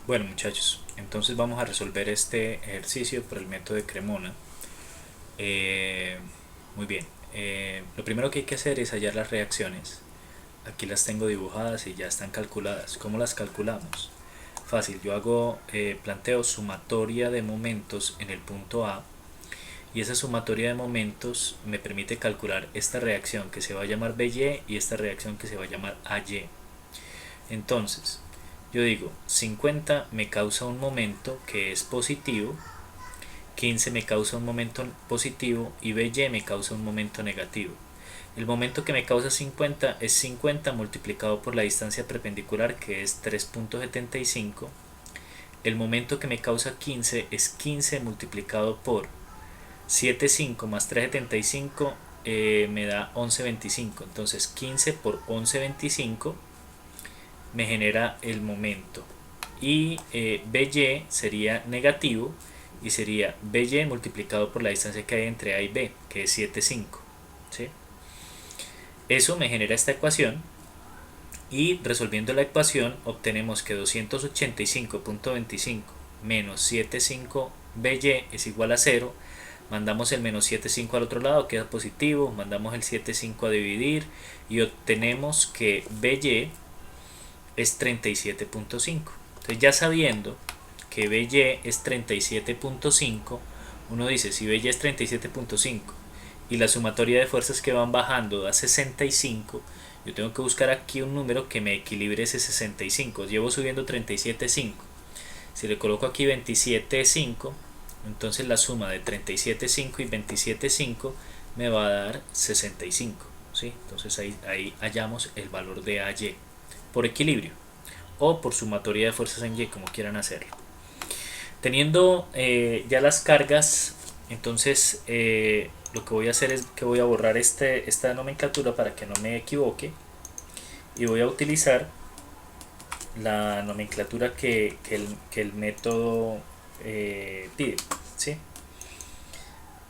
Bueno muchachos, entonces vamos a resolver este ejercicio por el método de Cremona. Eh, Muy bien, lo primero que hay que hacer es hallar las reacciones. Aquí las tengo dibujadas y ya están calculadas. ¿Cómo las calculamos? Fácil, yo planteo sumatoria de momentos en el punto A y esa sumatoria de momentos me permite calcular esta reacción que se va a llamar BY y esta reacción que se va a llamar AY. Entonces, yo digo, 50 me causa un momento que es positivo, 15 me causa un momento positivo y BY me causa un momento negativo. El momento que me causa 50 es 50 multiplicado por la distancia perpendicular, que es 3.75. El momento que me causa 15 es 15 multiplicado por 7,5 más 3,75, me da 11,25. Entonces 15 por 11,25 me genera el momento. Y BY sería negativo y sería BY multiplicado por la distancia que hay entre A y B, que es 7,5. ¿Sí? Eso me genera esta ecuación y resolviendo la ecuación obtenemos que 285.25 menos 7,5 BY es igual a 0. Mandamos el menos 7,5 al otro lado, queda positivo, mandamos el 7,5 a dividir y obtenemos que BY es 37.5. Entonces ya sabiendo que BY es 37.5, uno dice, si BY es 37.5 y la sumatoria de fuerzas que van bajando da 65, yo tengo que buscar aquí un número que me equilibre ese 65. Llevo subiendo 37.5. Si le coloco aquí 27.5, entonces la suma de 37.5 y 27.5 me va a dar 65. ¿Sí? Entonces ahí hallamos el valor de AY por equilibrio o por sumatoria de fuerzas en Y, como quieran hacerlo. Teniendo ya las cargas, entonces lo que voy a hacer es que voy a borrar esta nomenclatura para que no me equivoque y voy a utilizar la nomenclatura que el método pide. ¿Sí?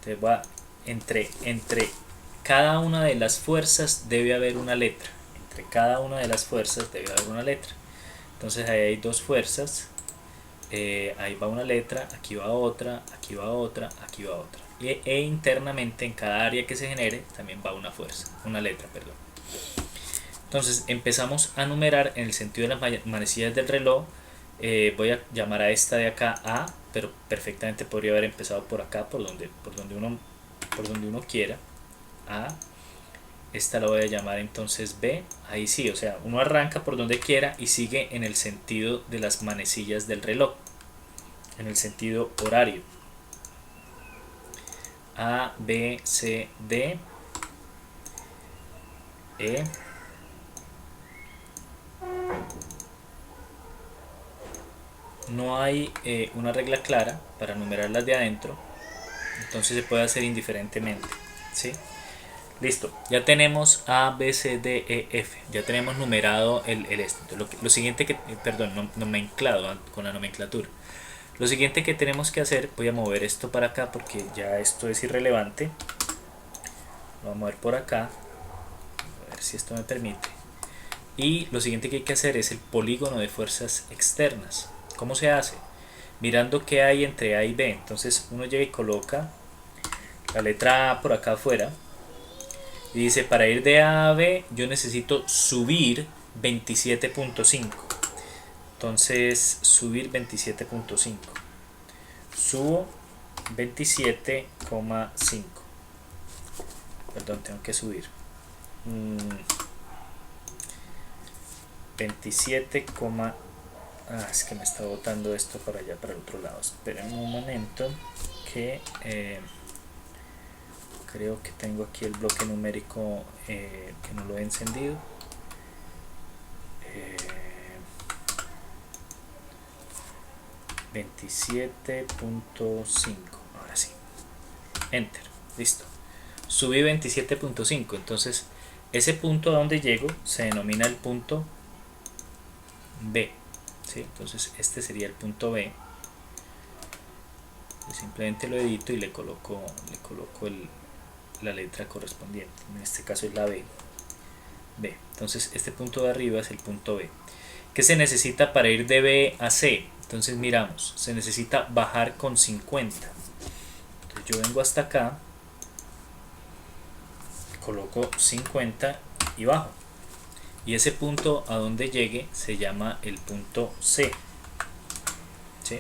Entonces entre cada una de las fuerzas debe haber una letra. Entre cada una de las fuerzas debe haber una letra. Entonces ahí hay dos fuerzas, ahí va una letra, aquí va otra, aquí va otra, aquí va otra. E internamente en cada área que se genere también va una fuerza, una letra, perdón. Entonces empezamos a numerar en el sentido de las manecillas del reloj. Voy a llamar a esta de acá A, pero perfectamente podría haber empezado por acá, por donde uno quiera. A, esta la voy a llamar entonces B. Ahí sí, o sea, uno arranca por donde quiera y sigue en el sentido de las manecillas del reloj, en el sentido horario. A, B, C, D, E. No hay una regla clara para numerarlas de adentro, entonces se puede hacer indiferentemente. ¿Sí? Listo, ya tenemos A, B, C, D, E, F. Ya tenemos numerado el esto. Lo siguiente que, perdón, no, nomenclado con la nomenclatura. Lo siguiente que tenemos que hacer, voy a mover esto para acá porque ya esto es irrelevante. Lo voy a mover por acá, a ver si esto me permite. Y lo siguiente que hay que hacer es el polígono de fuerzas externas. ¿Cómo se hace? Mirando qué hay entre A y B. Entonces uno llega y coloca la letra A por acá afuera y dice, para ir de A a B yo necesito subir 27.5. Entonces subir 27.5. Subo 27,5. Perdón, tengo que subir 27, es que me está botando esto para allá, para el otro lado. Esperen un momento que creo que tengo aquí el bloque numérico que no lo he encendido. 27.5. Ahora sí. Enter. Listo. Subí 27.5. Entonces, ese punto a donde llego se denomina el punto B. ¿Sí? Entonces, este sería el punto B. Yo simplemente lo edito y le coloco la letra correspondiente. En este caso es la B. Entonces, este punto de arriba es el punto B. ¿Qué se necesita para ir de B a C? Entonces miramos, se necesita bajar con 50. Entonces yo vengo hasta acá, coloco 50 y bajo. Y ese punto a donde llegue se llama el punto C. ¿Sí?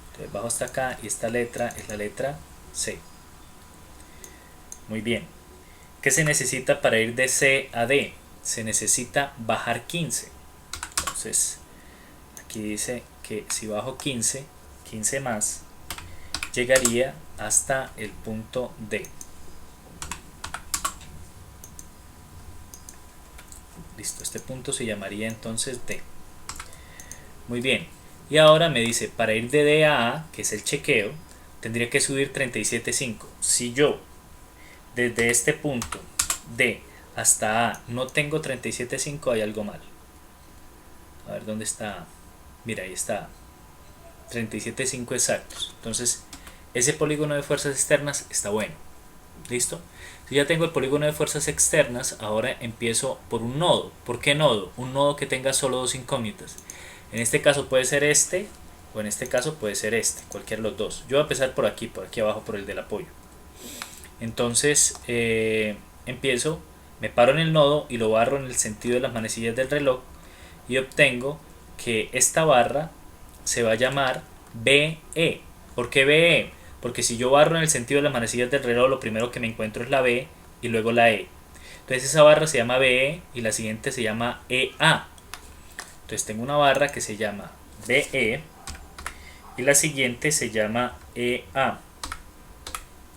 Entonces bajo hasta acá y esta letra es la letra C. Muy bien. ¿Qué se necesita para ir de C a D? Se necesita bajar 15. Entonces aquí dice que si bajo 15 más, llegaría hasta el punto D. Listo, este punto se llamaría entonces D. Muy bien. Y ahora me dice, para ir de D a A, que es el chequeo, tendría que subir 37.5. Si yo desde este punto D hasta A no tengo 37.5, hay algo mal. A ver dónde está A. Mira, ahí está A. 37.5 exactos. Entonces, ese polígono de fuerzas externas está bueno. ¿Listo? Si ya tengo el polígono de fuerzas externas, ahora empiezo por un nodo. ¿Por qué nodo? Un nodo que tenga solo dos incógnitas. En este caso puede ser este, o en este caso puede ser este, cualquiera de los dos. Yo voy a empezar por aquí abajo, por el del apoyo. Entonces, empiezo, me paro en el nodo y lo barro en el sentido de las manecillas del reloj y obtengo que esta barra se va a llamar BE. ¿Por qué BE? Porque si yo barro en el sentido de las manecillas del reloj, lo primero que me encuentro es la B y luego la E. Entonces esa barra se llama BE y la siguiente se llama EA. Entonces tengo una barra que se llama BE y la siguiente se llama EA.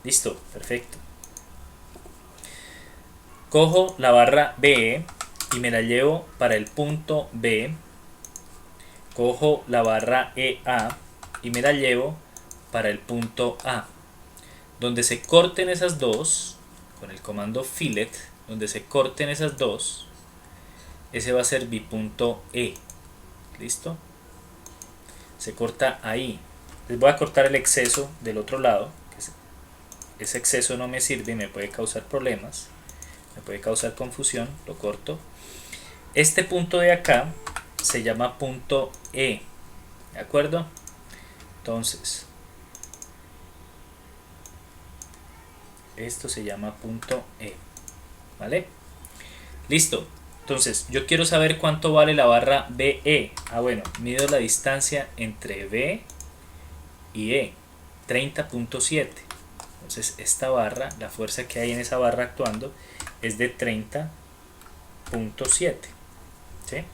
Listo, perfecto. Cojo la barra BE y me la llevo para el punto B. Cojo la barra EA y me la llevo para el punto A. Donde se corten esas dos, con el comando fillet, donde se corten esas dos, ese va a ser mi punto E. ¿Listo? Se corta ahí. Les voy a cortar el exceso del otro lado. Ese exceso no me sirve y me puede causar problemas. Me puede causar confusión. Lo corto. Este punto de acá se llama punto E. ¿De acuerdo? Entonces, esto se llama punto E. ¿Vale? Listo. Entonces, yo quiero saber cuánto vale la barra BE. Bueno, mido la distancia entre B y E. 30.7. Entonces, esta barra, la fuerza que hay en esa barra actuando, es de 30.7. ¿Sí?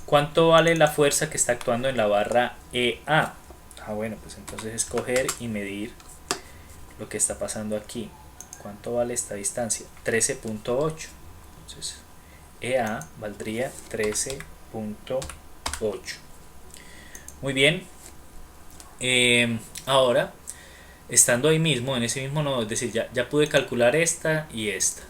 ¿Cuánto vale la fuerza que está actuando en la barra EA? Bueno, pues entonces escoger y medir lo que está pasando aquí. ¿Cuánto vale esta distancia? 13.8. Entonces, EA valdría 13.8. Muy bien. Ahora, estando ahí mismo, en ese mismo nodo, es decir, ya pude calcular esta y esta.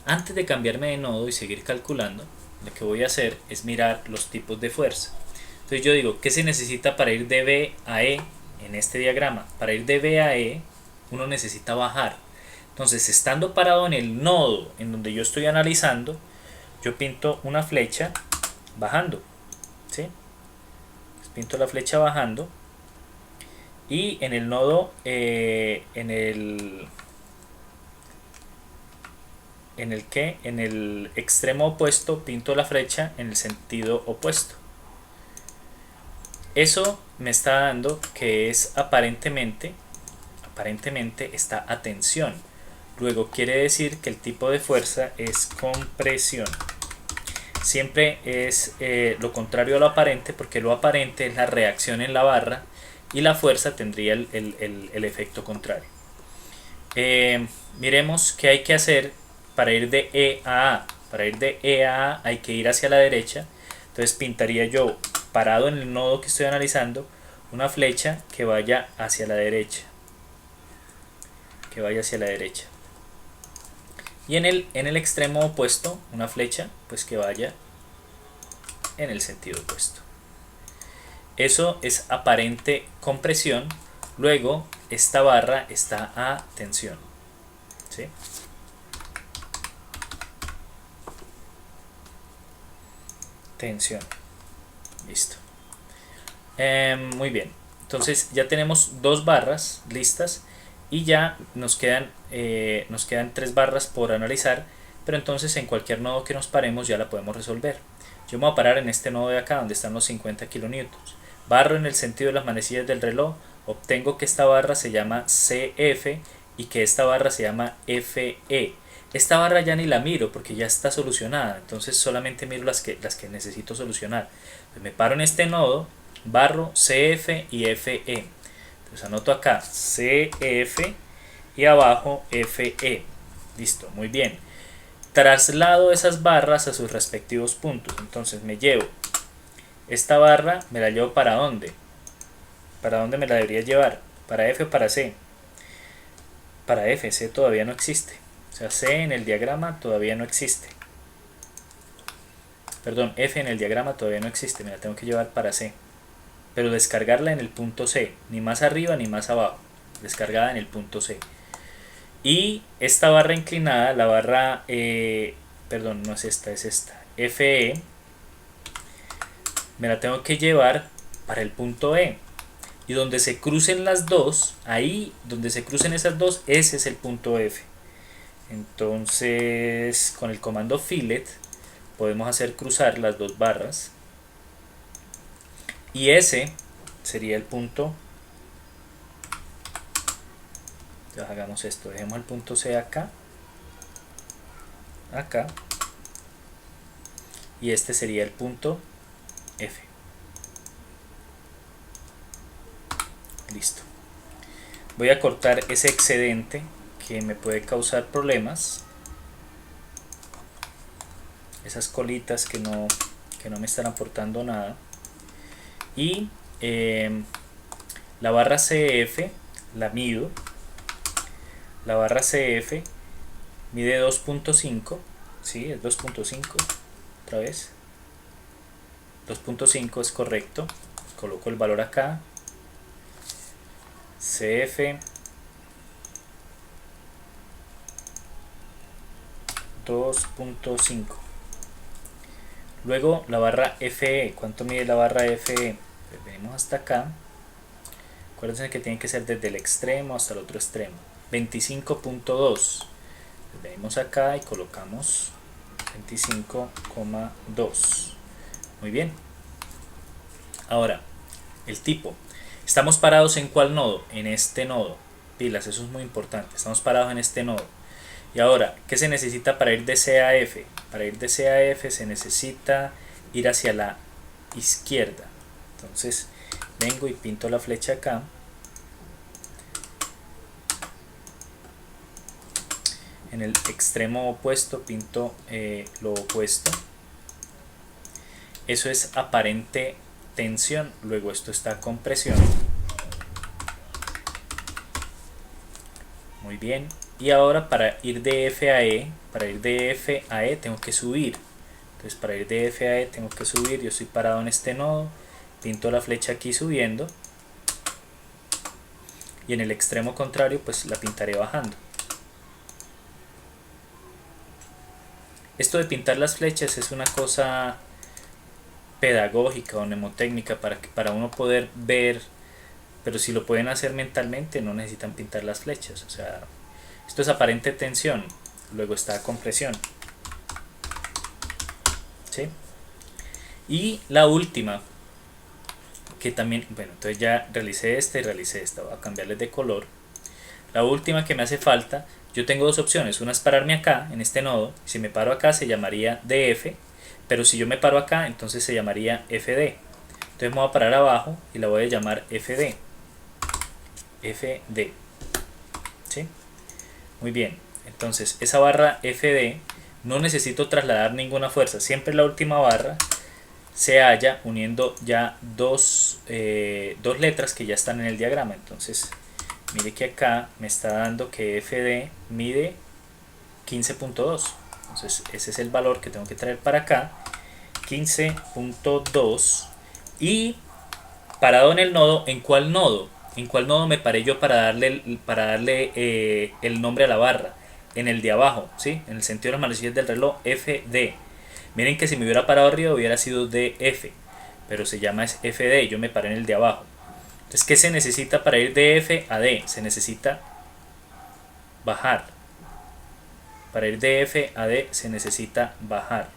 Antes de cambiarme de nodo y seguir calculando, lo que voy a hacer es mirar los tipos de fuerza. Entonces yo digo, ¿qué se necesita para ir de B a E en este diagrama? Para ir de B a E, uno necesita bajar. Entonces, estando parado en el nodo en donde yo estoy analizando, yo pinto una flecha bajando. ¿Sí? Pinto la flecha bajando. Y en el nodo, en el extremo opuesto, pinto la flecha en el sentido opuesto. Eso me está dando que es aparentemente está a tensión. Luego quiere decir que el tipo de fuerza es compresión. Siempre es lo contrario a lo aparente, porque lo aparente es la reacción en la barra y la fuerza tendría el efecto contrario. Miremos qué hay que hacer para ir de E a A. Para ir de E a A hay que ir hacia la derecha. Entonces pintaría yo, parado en el nodo que estoy analizando, una flecha que vaya hacia la derecha. Que vaya hacia la derecha. Y en el extremo opuesto, una flecha pues que vaya en el sentido opuesto. Eso es aparente compresión. Luego esta barra está a tensión. ¿Sí? Tensión. Listo. Muy bien. Entonces ya tenemos dos barras listas y ya nos quedan 3 barras por analizar, pero entonces en cualquier nodo que nos paremos ya la podemos resolver. Yo me voy a parar en este nodo de acá donde están los 50 kilonewtons. Barro en el sentido de las manecillas del reloj, obtengo que esta barra se llama CF y que esta barra se llama FE. Esta barra ya ni la miro porque ya está solucionada, entonces solamente miro las que necesito solucionar. Pues me paro en este nodo, barro CF y FE. Entonces anoto acá CF y abajo FE. Listo, muy bien. Traslado esas barras a sus respectivos puntos. Entonces me llevo esta barra, me la llevo ¿para dónde? ¿Para dónde me la debería llevar? ¿Para F o para C? Para F, C todavía no existe. O sea, C en el diagrama todavía no existe. Perdón, F en el diagrama todavía no existe. Me la tengo que llevar para C. Pero descargarla en el punto C. Ni más arriba ni más abajo. Descargada en el punto C. Y esta barra inclinada, la barra... perdón, no es esta, es esta. FE. Me la tengo que llevar para el punto E. Y donde se crucen las dos, ahí donde se crucen esas dos, ese es el punto F. Entonces con el comando fillet podemos hacer cruzar las dos barras y ese sería el punto. Entonces hagamos esto, dejemos el punto C acá, y este sería el punto F. Listo. Voy a cortar ese excedente que me puede causar problemas, esas colitas que no me están aportando nada, y la barra CF la mido. La barra CF mide 2.5, ¿sí? Es 2.5, otra vez 2.5 es correcto. Coloco el valor acá, CF 2.5. Luego la barra FE, ¿cuánto mide la barra FE? Pues venimos hasta acá. Acuérdense que tiene que ser desde el extremo hasta el otro extremo. 25.2. Venimos acá y colocamos 25,2. Muy bien. Ahora, el tipo. ¿Estamos parados en cuál nodo? En este nodo. Pilas, eso es muy importante. Estamos parados en este nodo. Y ahora, ¿qué se necesita para ir de C a F? Para ir de C a F se necesita ir hacia la izquierda. Entonces, vengo y pinto la flecha acá. En el extremo opuesto pinto lo opuesto. Eso es aparente tensión, luego esto está compresión. Muy bien. Y ahora para ir de F a E, tengo que subir. Entonces para ir de F a E tengo que subir. Yo estoy parado en este nodo, pinto la flecha aquí subiendo. Y en el extremo contrario pues la pintaré bajando. Esto de pintar las flechas es una cosa pedagógica o mnemotécnica para uno poder ver, pero si lo pueden hacer mentalmente no necesitan pintar las flechas. O sea, esto es aparente tensión, luego está compresión, ¿sí? Y la última, que también, bueno, entonces ya realicé esta y realicé esta, voy a cambiarles de color. La última que me hace falta, yo tengo dos opciones, una es pararme acá en este nodo, si me paro acá se llamaría DF, pero si yo me paro acá entonces se llamaría FD. Entonces me voy a parar abajo y la voy a llamar FD. FD, ¿sí? Muy bien, entonces esa barra FD no necesito trasladar ninguna fuerza, siempre la última barra se halla uniendo ya dos letras que ya están en el diagrama. Entonces mire que acá me está dando que FD mide 15.2. Entonces ese es el valor que tengo que traer para acá, 15.2. Y parado en el nodo, ¿en cuál nodo? ¿En cuál nodo me paré yo para darle el nombre a la barra? En el de abajo, ¿sí? En el sentido de las manecillas del reloj, FD. Miren que si me hubiera parado arriba hubiera sido DF. pero se llama es FD, yo me paré en el de abajo. Entonces, ¿qué se necesita para ir de F a D? Se necesita bajar. Para ir de F a D se necesita bajar.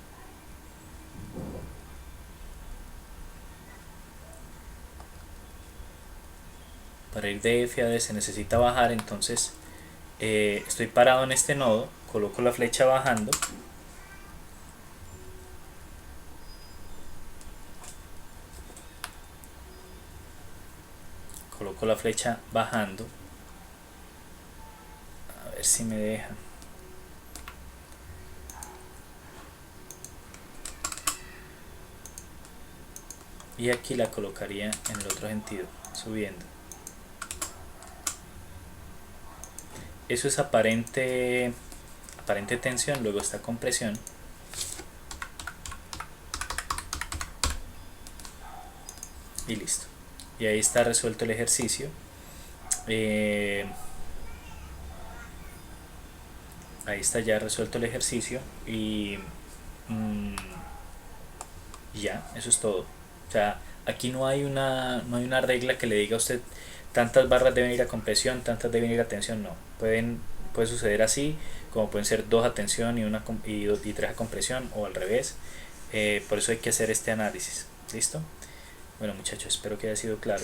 Para ir de F a D se necesita bajar, entonces estoy parado en este nodo, coloco la flecha bajando. Coloco la flecha bajando. A ver si me deja. Y aquí la colocaría en el otro sentido, subiendo. Eso es aparente tensión, luego está compresión. Y listo. Y ahí está resuelto el ejercicio. Ahí está ya resuelto el ejercicio y ya, eso es todo. O sea, aquí no hay una regla que le diga a usted tantas barras deben ir a compresión, tantas deben ir a tensión, no. Puede suceder así, como pueden ser 2 a tensión y 3 a compresión, o al revés. Por eso hay que hacer este análisis. ¿Listo? Bueno, muchachos, espero que haya sido claro.